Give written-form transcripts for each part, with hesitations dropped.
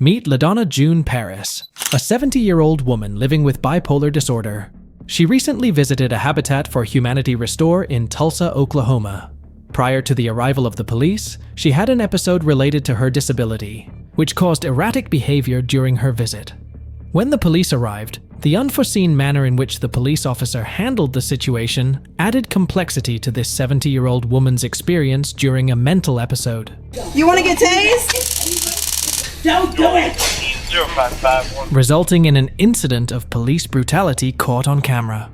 Meet LaDonna June Paris, a 70-year-old woman living with bipolar disorder. She recently visited a Habitat for Humanity restore in Tulsa, Oklahoma. Prior to the arrival of the police, she had an episode related to her disability, which caused erratic behavior during her visit. When the police arrived, the unforeseen manner in which the police officer handled the situation added complexity to this 70-year-old woman's experience during a mental episode. You want to get tased? Don't do it! Resulting in an incident of police brutality caught on camera.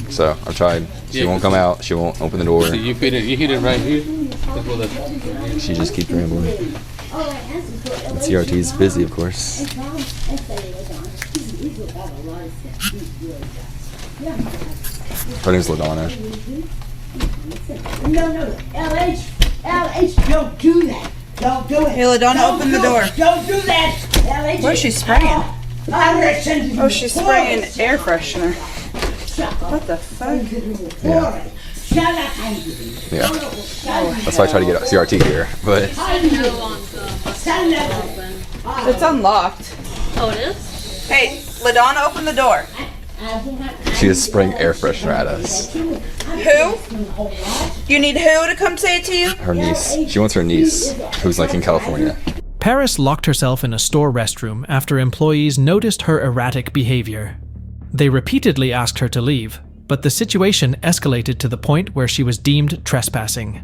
So I've tried. She won't come out. She won't open the door. So you hit it right here. She just keeps rambling. And CRT's busy, of course. Her name's LaDonna. No, LH, don't do that. Don't do it. Hey, LaDonna, open the door. Don't do that. LH. What is she spraying? Oh, she's spraying air freshener. What the fuck? Yeah. Yeah. That's why I try to get CRT here, but It's unlocked. Oh, it is? Hey, LaDonna, open the door. she is spraying air freshener at us. Who? You need who to come say it to you? Her niece. She wants her niece, who's like in California. Paris locked herself in a store restroom after employees noticed her erratic behavior. They repeatedly asked her to leave, but the situation escalated to the point where she was deemed trespassing.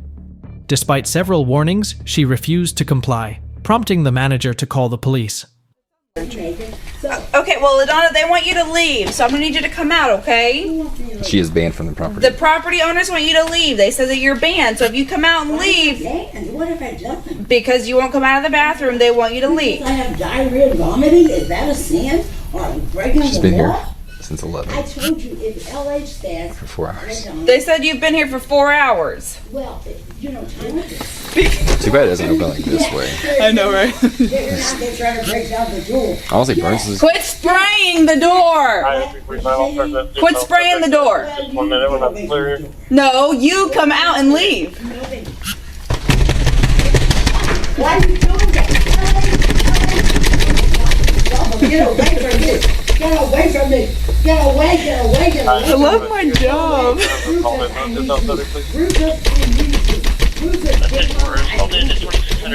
Despite several warnings, she refused to comply, prompting the manager to call the police. Okay, well, LaDonna, they want you to leave, so I'm gonna need you to come out, okay? She is banned from the property. The property owners want you to leave. They said that you're banned, so if you come out and leave, What have I done? because you won't come out of the bathroom, they want you to leave. I have diarrhea and vomiting. Is that a sin? Or breaking She's the been here law? since 11 I told you if LH stands for 4 hours. They said you've been here for 4 hours. well, you know, time Too bad it doesn't open like this way. I know, right? they try to break down the door. Honestly, Burns is. Quit spraying the door! Quit spraying the door! 1 minute when I'm clear. No, you come out and leave. Why are you doing that? Get away from me! Get away from me! Get away! Get away! Get away! I love my job.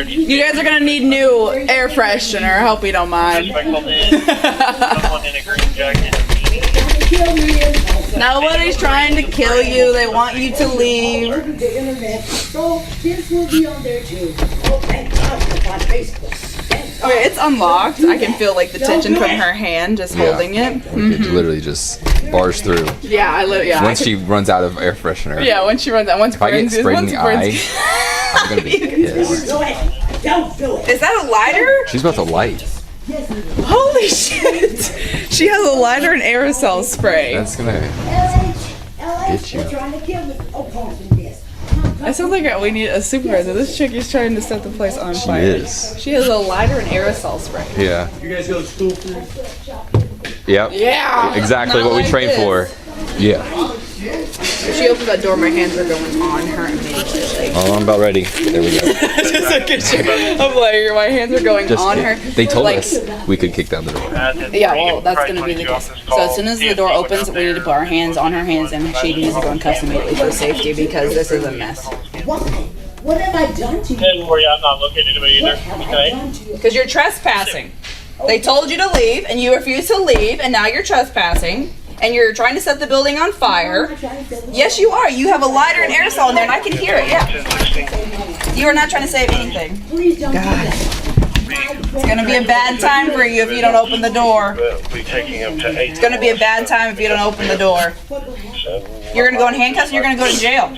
You guys are gonna need new air freshener. I hope you don't mind. Nobody's trying to kill you. They want you to leave. So this will be on there too. Oh, thank God for my Facebook. Okay, it's unlocked. I can feel like the tension from her hand just holding it. It literally just bars through. Yeah, yeah. Once she runs out of air freshener. Yeah, once she runs out. Once If I get Burns sprayed in the eye, I'm gonna be pissed. Don't do it. Is that a lighter? She's about to light. Holy shit! She has a lighter and aerosol spray. That's gonna. LH, you. they're trying to kill me. Oh, pause this. I sound like we need a supervisor. This chick is trying to set the place on She fire. is. She has a lighter and aerosol spray. Yeah. You guys go to school for? Yep. Yeah. Exactly Not what we like trained this. for. Yeah. If she opens that door, my hands are going on her immediately. Oh, I'm about ready. There we go. Just look at you. I'm like, my hands are going on her. They told like, us we could kick down the door. Yeah, well, that's going to be the case. So as soon as the door opens, we need to put our hands on her hands, and she needs to go in cuffs immediately for safety because this is a mess. Why? What have I done to you? And where I'm not looking at anybody either. Okay. Because you're trespassing. They told you to leave, and you refused to leave, and now you're trespassing. And you're trying to set the building on fire. Yes, you are. You have a lighter and aerosol in there, and I can hear it, yeah. You are not trying to save anything. Please don't do that. It's going to be a bad time for you if you don't open the door. We're taking him to 8. It's going to be a bad time if you don't open the door. You're going to go in handcuffs, and you're going to go to jail.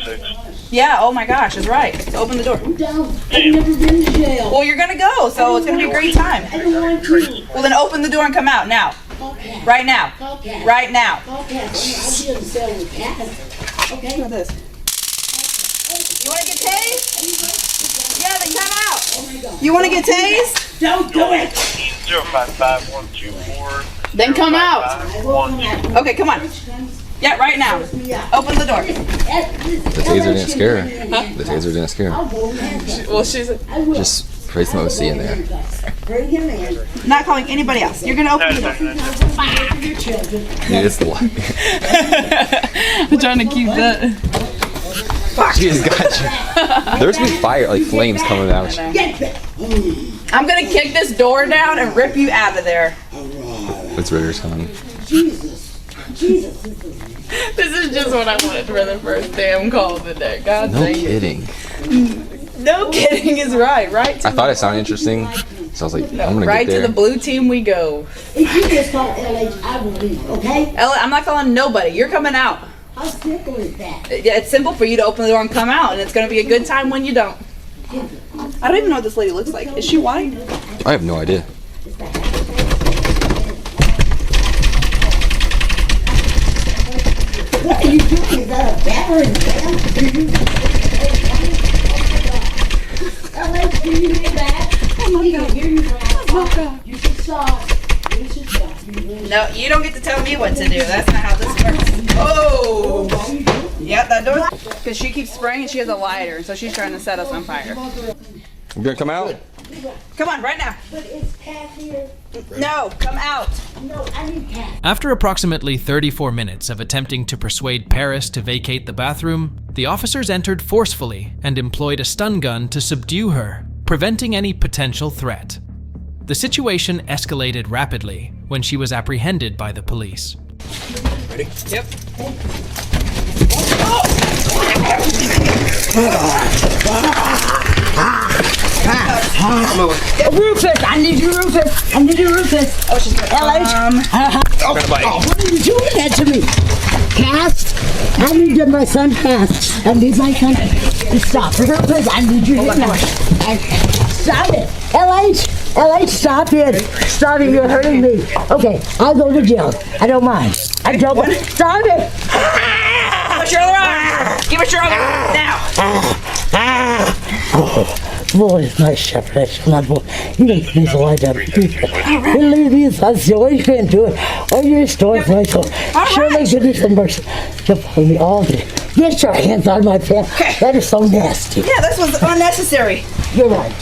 Yeah, oh my gosh, it's right. So open the door. Don't. I've never been to jail. Well, you're going to go, so it's going to be a great time. I don't want to. Well, then open the door and come out now. Okay. Right now. Okay. Right now. Okay. I didn't sell the cat. Okay. Look at this. You want to get tased? Yeah, then come out. Oh my God. You want to get tased? Don't do it. 055124. Then come out. I will come out. Okay, come on. Yeah, right now. Open the door. The taser didn't scare her. The taser didn't scare her. I'll go in. Well, she's. Just Pray some OC in there. Bring him in. Not calling anybody else. You're gonna open the door. Dude, it's the light. I'm trying to keep that. She just got you. There's gonna be fire, like flames coming out. I'm gonna kick this door down and rip you out of there. It's Ritter's coming. Jesus. Jesus. This is just what I wanted for the first damn call of the day. God No dang it. kidding. No kidding is right. Right to I thought it sounded interesting, so I was like, I'm gonna right get to there. the blue team we go. If you just call LH, I will leave, okay? Ella, I'm not calling nobody. You're coming out. How simple is that? Yeah, it's simple for you to open the door and come out, and it's gonna be a good time when you don't. I don't even know what this lady looks like. Is she white? I have no idea. What are you doing? Is that a battering ram? LH, can you hear that? Oh my God. Hear you, you should stop. You should stop. No, you don't get to tell me what to do. That's not how this works. Oh! Yep, that door. Because she keeps spraying and she has a lighter, so she's trying to set us on fire. You gonna come out? Come on, right now. But is Cat here? No, come out. No, I need Cat. After approximately 34 minutes of attempting to persuade Paris to vacate the bathroom, the officers entered forcefully and employed a stun gun to subdue her, preventing any potential threat. The situation escalated rapidly when she was apprehended by the police. Ready? Yep. Rufus, I need you, Rufus. I need you, Rufus. Oh, she's gonna What are you doing that to me? Cast? I need to, my son cast. I need my son to stop. Rufus, I need you here now. Stop it. LH, stop it. Stop it, you're hurting me. Okay, I'll go to jail. I don't mind. I don't mind. Stop it. Push your other arm. Give us your other arm now. Boy, my shepherd, that's my boy. You make me so like that. Believe me, that's the way you can do it. Oh, you're story, Michael. Surely goodness and mercy. You'll follow me all day. Get your hands on my pants. That is so nasty. Yeah, this was unnecessary. You're right.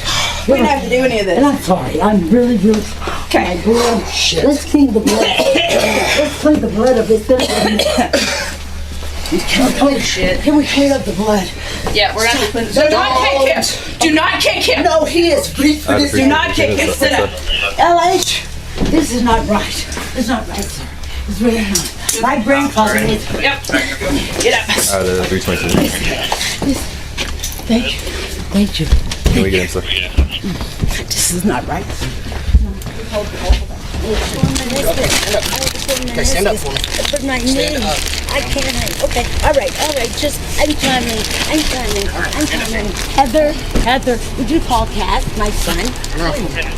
We didn't have to do any of And this. I'm sorry. I'm really, really Okay. my blood. Let's clean the blood. Let's clean the blood of this. Can we clean up the blood? Yeah, we're gonna have to clean this. Do not kick him. Do not kick him. No, he is weak for this. Do not kick him. Sit up. LH, this is not right. It's not right, sir. It's really not. My grandfather was. Yep. Get up. The 322. Thank you. Thank you. Can we get him, sir? This is not right. Okay, stand up for me. But my knee. I can't. Okay. All right. Just, I'm coming. Heather, would you call Cass, my son?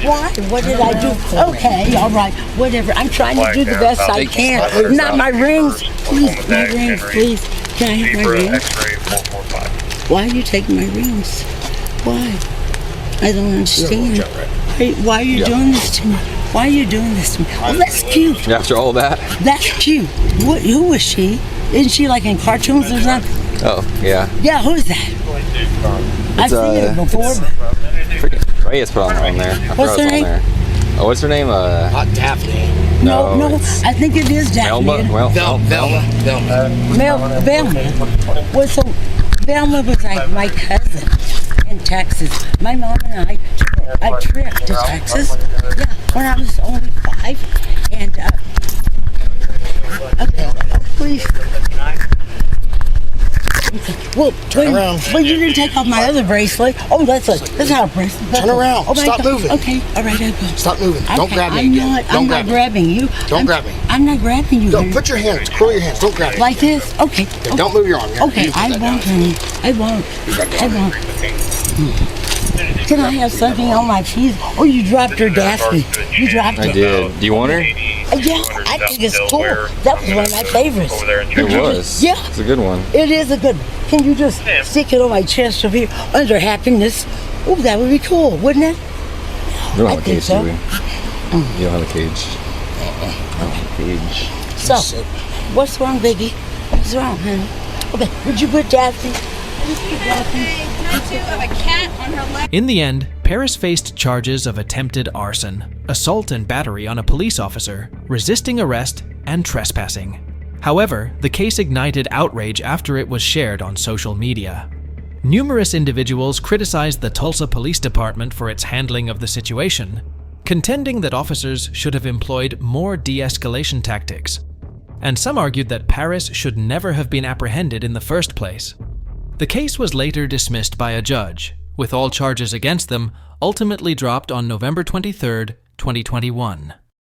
Why? What did I do? Okay. All right. Whatever. I'm trying to do the best I can. Not my rings. Please, my rings, please. Can I have my rings? Why are you taking my rings? Why? I don't understand. Why are you doing this to me? Why are you doing this to me? Oh, that's cute. After all that? That's cute. Who was she? Isn't she like in cartoons or something? Oh, yeah. Yeah, who is that? I've seen her before. But Freaking Reyes put on there. I What's forgot her name? on there. Oh, what's her name? Not Daphne. no, it's I think it is Daphne. Velma. Well, Velma. Velma. Well, so Velma was like my cousin in Texas. My mom and I took a trip to Texas. Yeah, when I was only 5. And okay, please. Well, you didn't take off my other bracelet. Oh, that's not a bracelet. Turn around. Oh, Stop moving. Okay, all right, I will. Stop moving. Don't Okay, grab me I'm again. not Don't grab me. grabbing you. Don't grab me. I'm not grabbing you. Don't put your hands. Curl your hands. Don't grab me. Like this? Okay. Okay, don't move your arm. Okay, I won't, honey. I won't. Can I have something on my teeth? Oh, you dropped her, Daphne. You dropped I it. did. Do you want her? Yeah, I think it's cool. That was one of my favorites. It was. Yeah. It's a good one. It is a good one. Can you just stick it on my chest over here under happiness? Oh, that would be cool, wouldn't it? You don't have I a think cage, so. do we? You don't have a cage. I don't have a cage. So, what's wrong, baby? What's wrong, honey? Okay, would you put Daphne? Tattoo of a cat on her leg. In the end, Paris faced charges of attempted arson, assault and battery on a police officer, resisting arrest, and trespassing. However, the case ignited outrage after it was shared on social media. Numerous individuals criticized the Tulsa Police Department for its handling of the situation, contending that officers should have employed more de-escalation tactics. And some argued that Paris should never have been apprehended in the first place. The case was later dismissed by a judge, with all charges against them ultimately dropped on November 23, 2021.